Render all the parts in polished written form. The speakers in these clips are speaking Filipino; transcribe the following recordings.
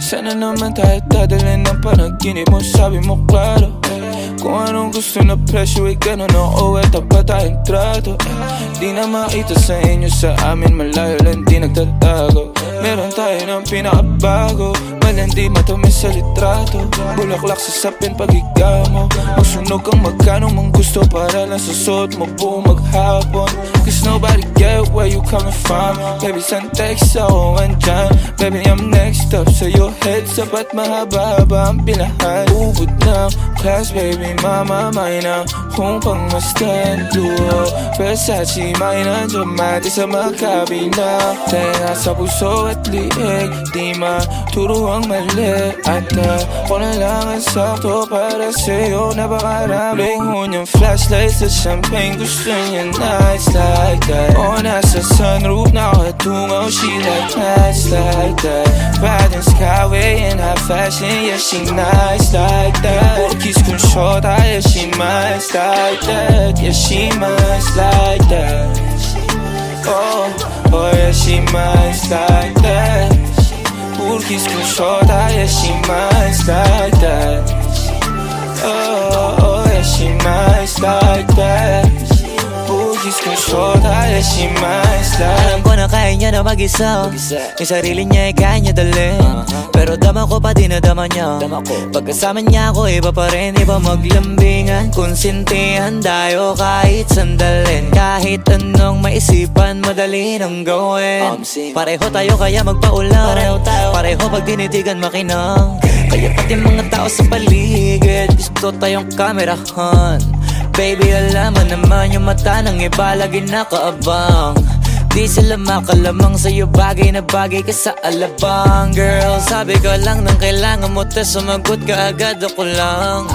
Sana naman tayo dadalhin ng panaginip mo, sabi mo klaro. Kung anong gusto na presyo ay ganun oo, tapat tayong trato. Di na makita sa inyo, sa amin malayo lang di nagtatago. Meron tayo ng pinakabago, malandi matamis sa litrato. Bulaklak sa sapin pag ikaw mo, magsunog kang magkano mong gusto para lang sa suot mo buong maghapon. Cause nobody get where you coming from. Baby, send text ako andyan. Baby, I'm next up sa your heads up at mahaba-haba ang pinahan. Ubod ng class, baby, mama, may na kung pangmastan. Luho, Versace, may na dramatic sa magkabina. Tenga sa puso at liig, di maturo ang mali. At ako na lang ang sakto para sa'yo. Napakaraming hunyang flashlights sa champagne. Gusto niya nights like that. O nasa sunroof nakatungaw, she like nights like that. Riding skyway in high fashion, yeah she nice like that. Porkis kung short, yeah she nice like that. Yeah she nice like that. Oh, oh yeah she nice like that. Porkis kung short, yeah she nice like that. Oh, oh yeah she nice like that. Porkis kung short, yeah she nice like that. Alam ko na kaya niya na mag-isa, yung sarili niya ay kaya niya dalhin. Pero dama ko pa dinadama niya. Pagkasama niya ako iba pa rin, iba maglambingan. Konsintihan tayo kahit sandalin. Kahit anong maisipan, madali nang gawin. Pareho tayo kaya magpaulang. Pareho pag dinitigan makinang. Kaya pati mga tao sa paligid gusto tayong kamerahan. Baby, alam mo naman yung mata ng iba lagi nakaabang. Di sila makalamang sa'yo, bagay na bagay ka sa alabang. Girl, sabi ko lang nang kailangan mo, tas sumagot ka agad, ako lang.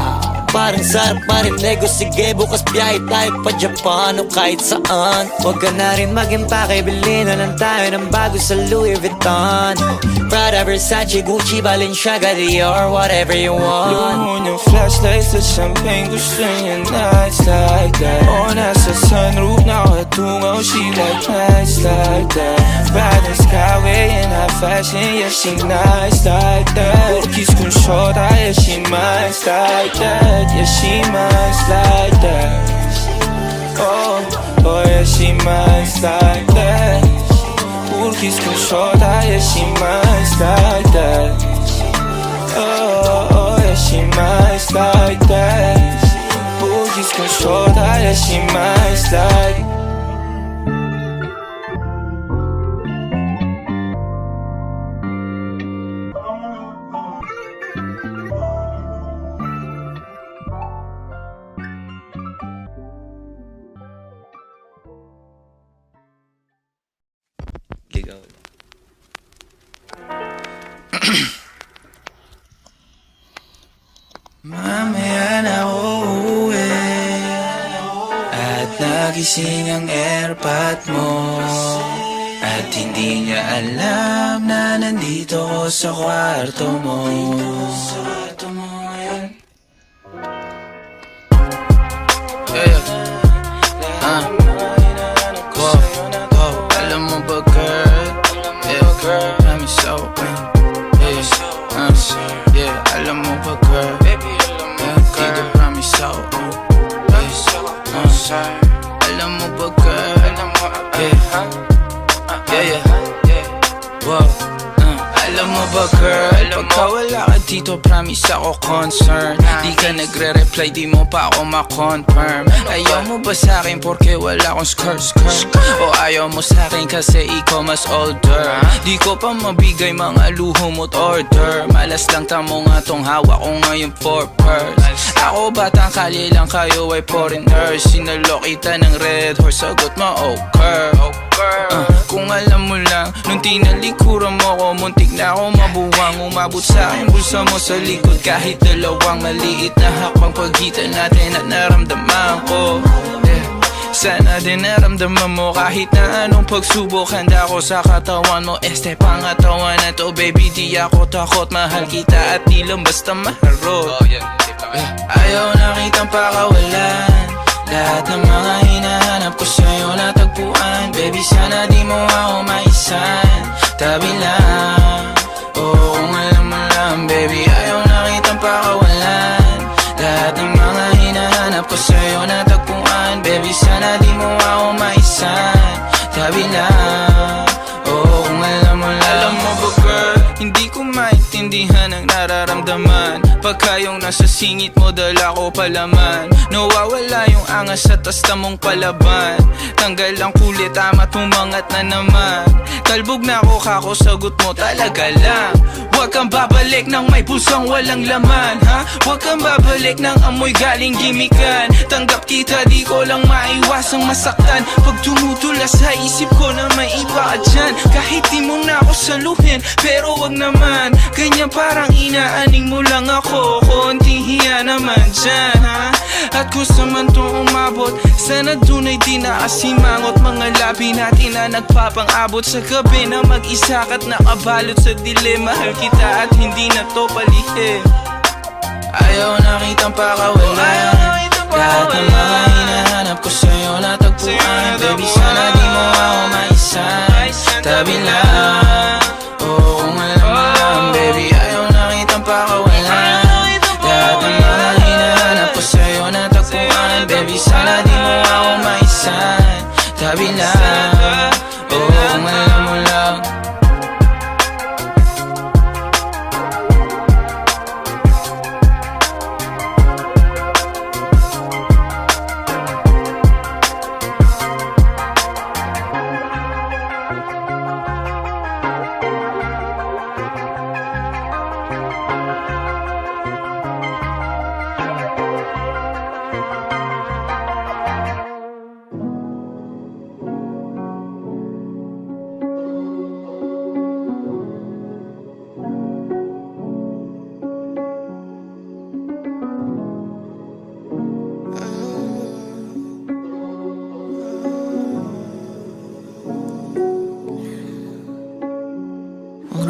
Parang sarap marinig, o sige bukas biyahe tayo pa Japan o kahit saan. Huwag ka na rin mag-impake, bili na lang tayo ng bago sa Louis Vuitton. Prada, Versace, Gucci, Balenciaga, Dior, whatever you want. Luho niyang flashlights sa champagne, gusto niya nights like that. O nasa sunroof nakatungaw, she like nights like that. Riding skyway in high fashion, yeah she nice like that. Porkis kung short, yeah she nice like that. Yeah she nice like that. Oh, oh yeah she nice like that. Porkis kung short, yeah she nice like that. Oh, oh yeah she nice like that. Porkis kung short, yeah she nice like that. Ligaw. Mamaya na uuwi at nagising ang airpot mo. At hindi niya alam na nandito ko sa kwarto mo. Alam mo ba girl? Girl, I'm so alam mo ba girl? Dito promise ako. Alam mo ba girl? Wow. Alam mo ba girl, pagka wala ka dito promise ako concern. Di ka nagre-reply, di mo pa ako ma-confirm. Ayaw mo ba sa'kin porque wala akong skirt? O ayaw mo sa'kin kasi ikaw mas older? Di ko pa mabigay mga luho mo't order. Malas lang tamo nga tong hawak ko ngayon for purse. Ako batang kali lang, kayo ay foreigners. Sinalo kita ng red horse, sagot mo okay. Kung alam mo lang, nung tinalikuran mo ko, muntik na ako mabuwang. Umabot sa akin bulsa mo sa likod, kahit dalawang maliit na hakbang pagitan natin at naramdaman ko. Sana din naramdaman mo kahit na anong pagsubok. Handa ko sa katawan mo, este pangatawan na to. Baby, di ako takot, mahal kita at di lang basta maharot. Ayaw na kitang pakawalan, lahat ng mga hinahanap ko sa'yo natagpuan. Baby, sana di mo ako maisan, tabi lang. Oo, kung alam mo lang. Oo, kung alam mo lang. Alam mo ba girl, hindi ko maintindihan ang nararamdaman pagka yung nasa singit mo dala ko palaman. Nawawala yung angas sa tasta mong palaban. Tanggal ang kulit, tama tumangat na naman. Talbog na ako kako, sagot mo talaga lang. Huwag kang babalik ng may pusong walang laman, ha? Huwag kang babalik ng amoy galing gimikan. Tanggap kita, di ko lang maiwasang masaktan. Pag tumutula sa isip ko na may iba ka dyan. Kahit di mo na ako saluhin, pero wag naman. Ganyan parang inaaning mo lang ako. Konting hiya naman dyan, ha? At kung saan man to umabot, sana dunay di naasimangot. Mga labi natin na nagpapang-abot sa gabi na mag-isa ka't nakabalot sa dilim. Mahal kita at hindi na to palihim. Ayaw na kitang pakawalan. Lahat ng mga hinahanap ko sa'yo natagpuan. Baby, sana di mo ako maisan. Tabi lang. Oo, kung alam mo lang. Baby, ayaw na kitang pakawalan. Lahat ng mga hinahanap ko sa'yo natagpuan. Baby, sana di mo ako maisan. Tabi lang. Oo, kung alam mo lang.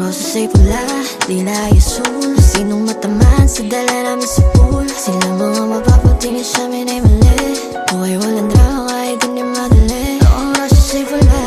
Rosa'y pula, dila yasul. Sinong mataman sa dala namin sa pool. Sila mga mapapatingin sa amin ay mali. Buhay walang drama kahit hindi madali. Ang rosa'y pula,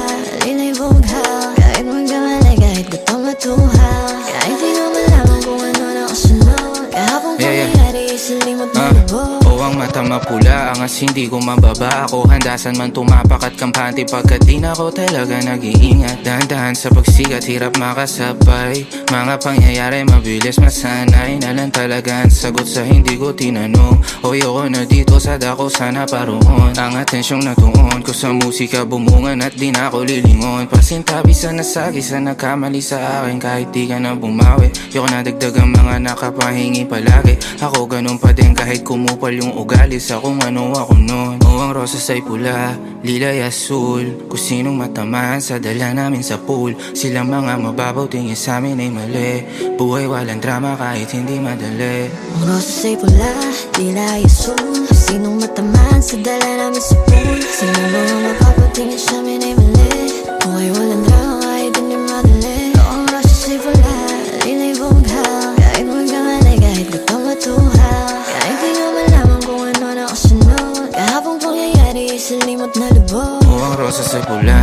dila'y bughal. Kahit magkamali, kahit gutom matuhal. Kahit di nga malaman kung ano na kasunod. Kahapong pangyayari, isilimot na lubog. Ang mata mapula, angas hindi ko mababa. Ako handasan man tumapak at kampante. Pagkat di na ako talaga nag-iingat. Dahan-dahan sa pagsikat, hirap makasabay. Mga pangyayari mabilis masanay. Nalang talaga ang sagot sa hindi ko tinanong. O yoko na dito sa dako, sana paroon. Ang atensyong natuon ko sa musika bumungan at di na ako lilingon. Pasintabi sa nasagi sa nagkamali sa akin. Kahit di ka na bumawi, yoko na dagdag ang mga nakapahingi palagi. Ako ganun pa din kahit kumupal yung ugali sa kung ano ako nun. O ang rosas ay pula, lila'y asul. Kung sinong matamaan sa dala namin sa pool. Silang mga mababaw tingin sa amin ay mali. Buhay walang drama kahit hindi madali. Ang rosas ay pula, dila'y asul. Sinong matamaan sa dala namin sa pool. Silang mga mapapatingin sa amin ay mali. Buhay walang drama kahit hindi madali. Ang rosas ay pula, dila'y bughal. Kahit magkamali, kahit gutom matuhal. Kahit di nga malaman kung ano na kasunod. Kahapong pangyayari, isilimot na lubog. O ang rosas ay pula,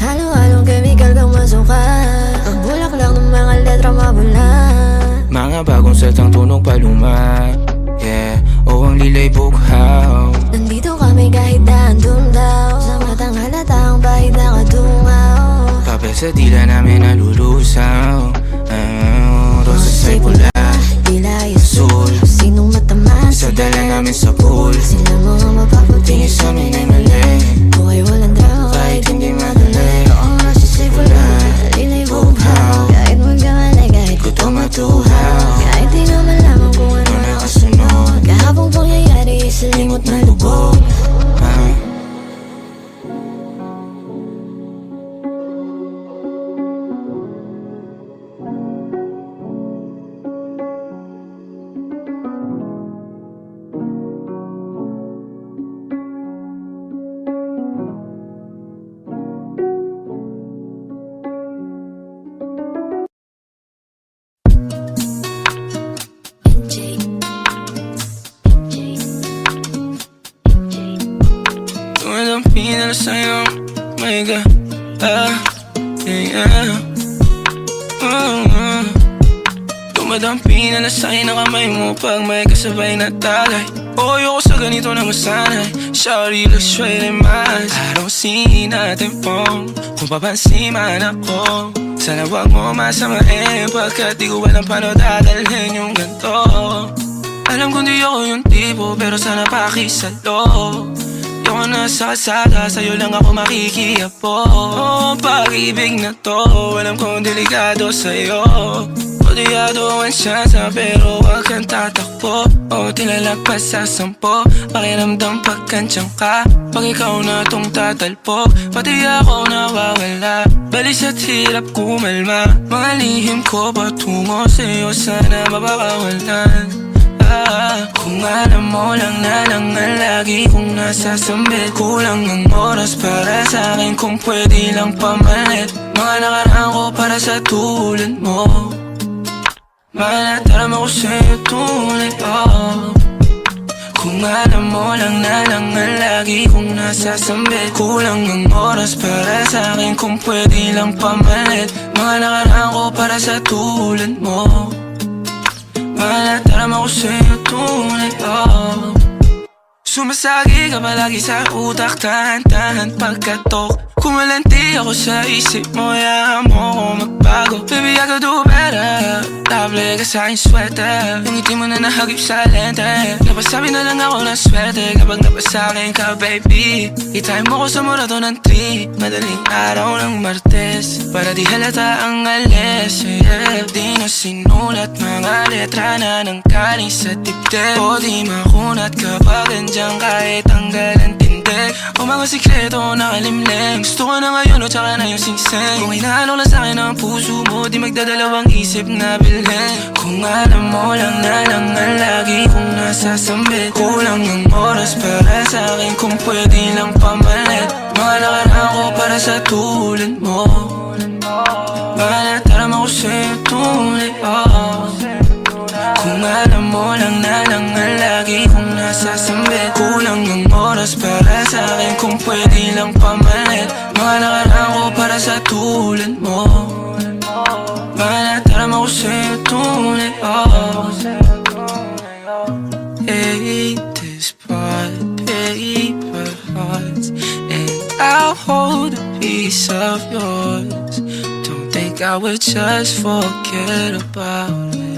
halo-halong chemical kang masukat. Ang bulaklak ng mga letra mabula. mga bagong saltang tunog paluma. Yeah, o ang lila'y bughaw. Nandito kami kahit dahan-dun daw. Sa matang halata ang bahid na kadungaw. Papel sa dila namin nalulusaw. Rosas ay pula, dila'y asul. Sinong matamaan sa dala namin sa pool. Sila mga mapapatingin Tingin sa amin ay mali. buhay walang drama kahit hindi madali. Ang rosas ay pula, dila'y bughaw. Kahit magkamali, kahit gutom matuhaw. Kahit di nga malaman kung ano na kasunod. Kahapong pangyayari, isilimot na lubog. Tumadampi na sa'yo, my God. Yeah. Tumadampi na sa'yo na kamay mo pag may kasabay na tagay. Oh, ayoko sa ganito na masanay. Shawty looks straight in my eyes. I don't see nothing wrong kung papansin man ako. Sana wag mo masamain, pagkat di ko alam paano dadalhin yung ganito. Alam kong di ako yung tipo, pero sana pakisalo. Ayoko na sa kalsada, sa'yo lang ako makikiapo. Oh, pag-ibig na to, alam kong delikado sa'yo. Kodiyado ang siyansa, pero wag kang tatakbo. O tinalagpas sa 10, pakiramdam pagkansyang ka. Pag ikaw na tong tatalpo, pati ako nawawala. Balis at hirap kumalma, mga lihim ko patungo sa'yo, sana mapakawalan. Kung alam mo lang na lang ang lagi kong nasasambit. Kulang ang oras para sa akin, kung pwede lang pamalit. Mga nakaraan ko para sa tulad mo. Manataram ako sa'yo tunay, oh. Kung alam mo lang na lang ang lagi kong nasasambit. Kulang ang oras para sa akin, kung pwede lang pamalit. Mga nakaraan ko para sa tulad mo. Manataram ako sa'yo tunay, oh. Sumasagi ka palagi sa utak, tahan-tahan pagkatok. Kumalanti ako sa isip mo, hayaan mo ako magbago. Baby, I could do better. Table ka sa'king sweater, yung ngiti mo na nahagip sa lente. Napasabi na lang ako ng swerte kapag napasakin ka, baby. Itime mo ko sa murato ng 3, madaling araw ng Martes, para di halata ang alis, yeah. Di na sinulat mga letra na nanggaling sa dibdib. O di makunat kapag andyan kahit tanggal ang tindig. O mga sikreto nakalimlim, gusto ko na ngayon o tsaka na yung singsing. Kung hinaalok lang sa'kin ang puso mo, di magdadalawang isip na bilhin. Kung alam mo lang na lang ang lagi kong nasasambit. Kulang ang oras para sa'kin, kung pwede lang pamalit. Mga nakaraan ko para sa tulad mo. Manataram ako sa'yo tunay, oh. Kung alam mo lang na lang ang lagi kong nasasambit. Kulang ang oras para sa'kin, kung pwede lang pamalit. Mga nakaraan ko para sa tulad mo. Manataram ako sa'yo tunay, oh. Hate this part, paper hearts, and I'll hold a piece of yours. Don't think I would just forget about it.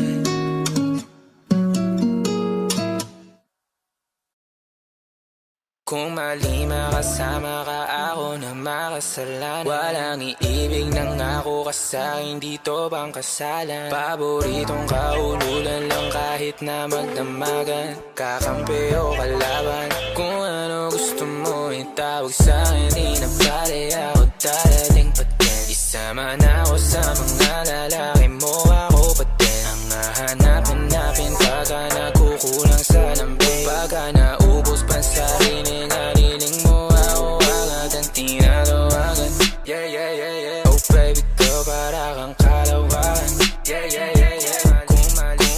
Kung mali makasama ka, ako na makasalanan. Walang iibig ng ako ka sa'kin, dito bang kasalan? Paboritong kaululan lang kahit na magdamagan. Kakampi o kalaban, kung ano gusto mo itawag sa'kin. Di na pare ako darating pa din. Isama na ako sa mga lalaki mo, ako pa din. Ang hahanap-hanapin pagka nakukulang sa lambing. Pagka naubos pa sa rinig, haliling mo ako agad ang tinatawagan. Yeah, yeah, yeah, yeah. Oh baby girl, para kang kalawakan. Yeah, yeah, yeah, yeah.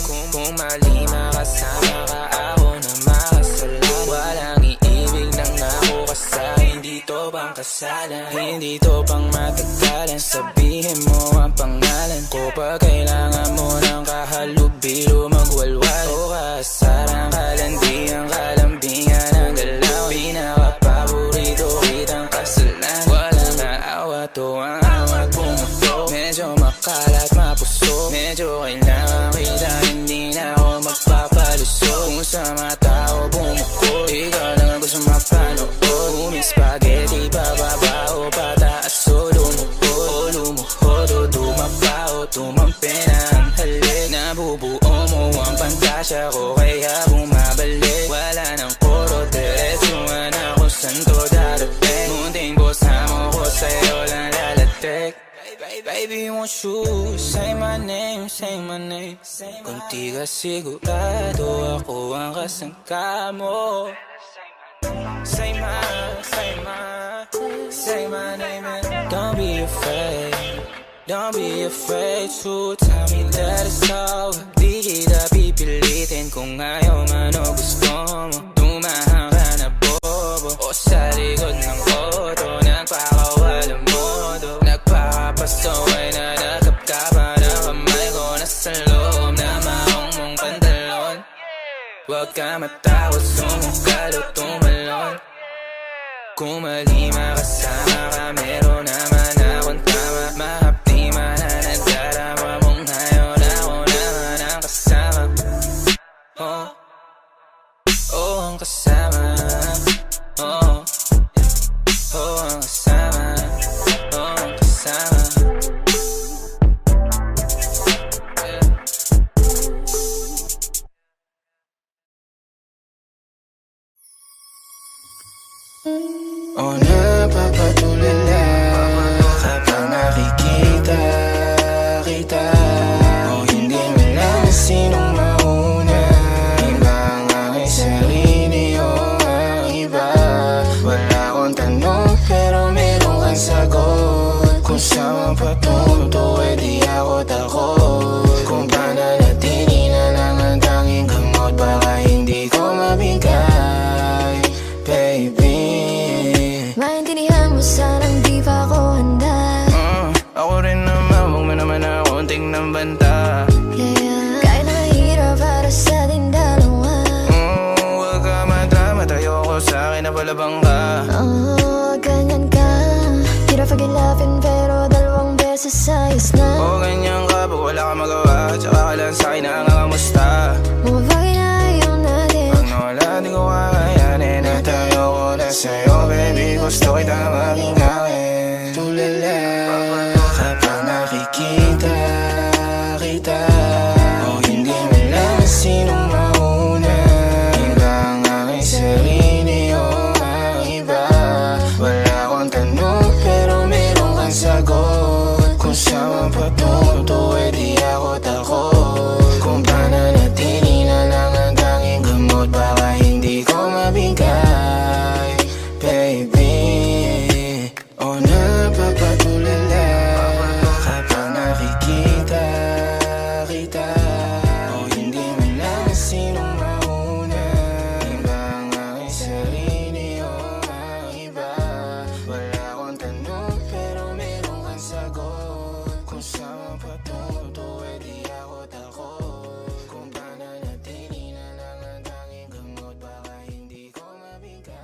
Kung mali makasama ka, ako na makasalanan. Walang iibig ng ako ka sa'kin, dito bang kasalan? Hindi to pang matagalan, sabihin mo ang pangalan ko. Pag kailangan mo ng kahalubilo, magwalwal o kasaran, kalandian, kalambingan ang galaw. Pinaka-paborito kitang kasalan. Walang naawa to ang awat pumato. Medyo makalat mapuso, medyo kailangan kita, hindi na ako magpapalusot. Kung sa mga tao bumukod, ikaw lang ang gusto mapanood. Spaghetti pababa o pataas o lumuhod. O lumuhod o dumapa o tumampi na ang halik. Nabubuo mo ang pantasya ko, kaya bumabalik. Wala nang koro, diretsuhan ako saan to darating. Munting bosa mo ko, sa'yo lang lalatik. Baby, won't you say my name, say my name. Kung di ka sigurado, ako ang kasangka mo. Say my name and don't be afraid. Don't be afraid to tell me that it's over. Di kita pipilitin kung ayaw man o gusto mo. Tumahang ka na bobo o sa likod ng auto, nagpakawalang modo. Nagpapasaway na nakapkapa na kamay ko nasa loob na maong mong pantalon. Huwag ka matakot lalo tumalon. Kung mali makasama ka, meron naman akong tama. Mahapdi man na nagdarama mong ngayon, ako naman ang kasama. Oh, oh ang kasama. Oh, oh ang kasama. Oh ang kasama. O napapatulala kapag nakikita kita. O hindi malaman sinong mauna, iba ang aking sarili o ang iba. Wala akong tanong pero meron kang sagot. Kung saan patunto eh di ako takot. Kung pananatili na lang ang tanging gamot, baka hindi ko mabigay, baby. Maintindihan mo sanang di pa ako handa. Ako rin naman, huwag mo naman ako tingnan banta. Yeah, kahit mahirap para sa ating dalawa. Huwag ka madama, tayo ko sa akin na palabang ka. Ganyan ka. Hirap pag-ilapin pero dalawang beses ayos na. Ganyan ka, pag wala ka magawa, tsaka ka lang sa'kin na nangangamusta. Mga bagay na ayaw natin, Pag nawala, di ko kakayanin. At tayo ko na sa'yo, baby, gusto kita maging akin. Tulala kapag nakikita kita. O hindi malaman sinong mauna, iba ang aking sarili o ang iba. Wala akong tanong pero meron kang sagot. Kung saan patunto eh di ako takot. Kung pananatili na lang ang tanging gamot, baka hindi ko mabigay, baby. O napapatulala kapag nakikita kita. O hindi malaman sinong mauna, iba ang aking sarili o ang iba. Wala akong tanong pero meron kang sagot. Kung saan patunto eh di ako takot. Kung pananatili na lang ang tanging gamot, baka hindi ko mabigay.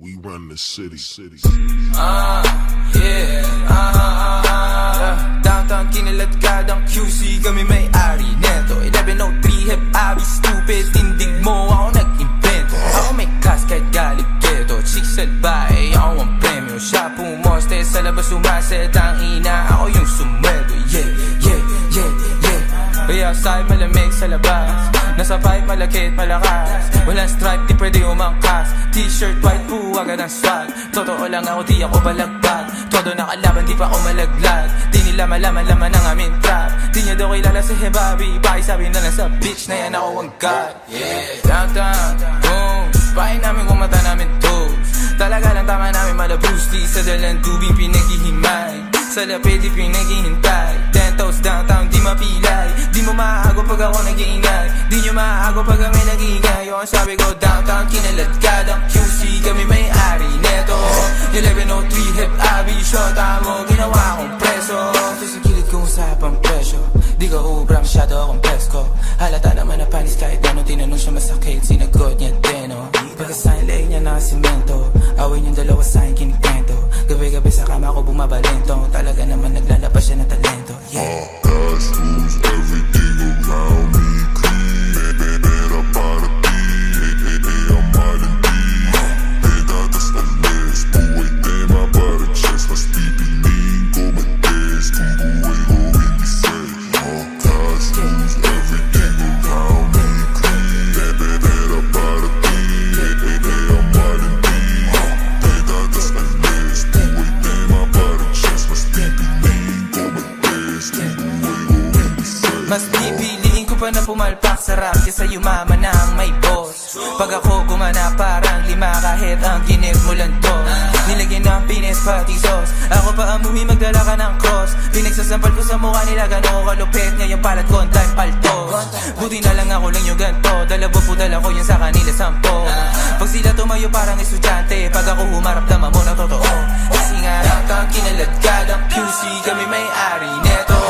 We run the city. Downtown kinilat ka ng QC, kami may-ari neto. 1103 Heb Abi, stupid, tindig mo ako nag-invento. Ako may class kahit galit keto, chicks at bae, ako ang premyo. Siya pumoste sa labas, sumaset ang ina, ako yung sumweldo. Yeah, yeah, yeah, yeah. Kaya outside malamig sa labas, nasa pipe malakit malakas. Walang stripe, di pwede umangkas. T-shirt white, buwagan ang swag. Totoo lang ako, di ako balagbag. Todo nakalaban, di pa ako malaglag. Di nila malaman ang aming trap. Di niya daw kilala si Hebabi, pakisabi na lang sa bitch na yan ako ang god. Yeah, downtown, boom, pahin namin kung mata namin toes. Talaga lang tama namin mala Bruce Lee. Sa dalang tubig pinaghihimay, sa lapid di pinaghihintay. 10 toes downtown, di mapilay. Di mo maago pag ako nag-iingay, di nyo maago pag kami nag-iingay. Yung sabi ko downtown, kinalat ka ng QC, kami may-ari neto. 1103 Heb Abi, shota mo, ginawa akong preso. Sa kilid kong usapang presyo, di ka ubra, masyado akong pesko. Halata naman na panis kahit ano, tinanong siya masakit, sinagot niya deno. Pagkasahin leeg niya na simento, awin yung dalawa sa'kin kinikwento. Gabi-gabi sa kama ko bumabalento, talaga naman naglalabas siya ng talento. Yeah. Cash rules everything around me. Clean, pera para ti, ang mahal hindi. Pedadas ang mes, buhay tema para chest. Mas pipiliin ko mag-test kung buhay ko hindi safe. Cash rules everything around me. Clean, pera para ti, ang mahal hindi. Pedadas ang mes, buhay tema para chest. Mas pipiliin ko mag-test kung buhay ko hindi safe. Mas pipiliin ko pa na pumalpak sa rap kesa yumaman na ang may boss. Pag ako gumana parang lima kahit ang ginig mo lang to. Nilagyan ng Pines pati sauce. Ako pa amuhi magdala ka ng cross. Pinagsasampal ko sa mukha nila gano'n ko kalupit. Ngayon palat ko ang time paltos. Buti na lang ako lang yung ganto. Dalawa po dala ko yun sa kanila 10. Pag sila tumayo parang estudyante, pag ako humarap naman mo na totoo. Kasi nga kang kinalad ka ng QC, kami may-ari neto.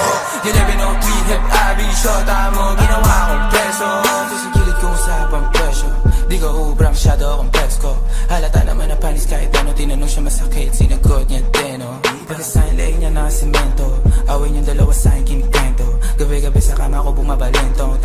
You never know we have abi. Shota mo ginawa kong preso. Sa gilid kong usapang presyo, di ko ubra masyado akong presko. Halata naman na panis kahit ano. Tinanong siya masakit, sinagot niya din oh. Pagkasahin leeg niya na semento, away niyong dalawa sa'kin kinikwento. Gabi-gabi sa kama ko bumabalento.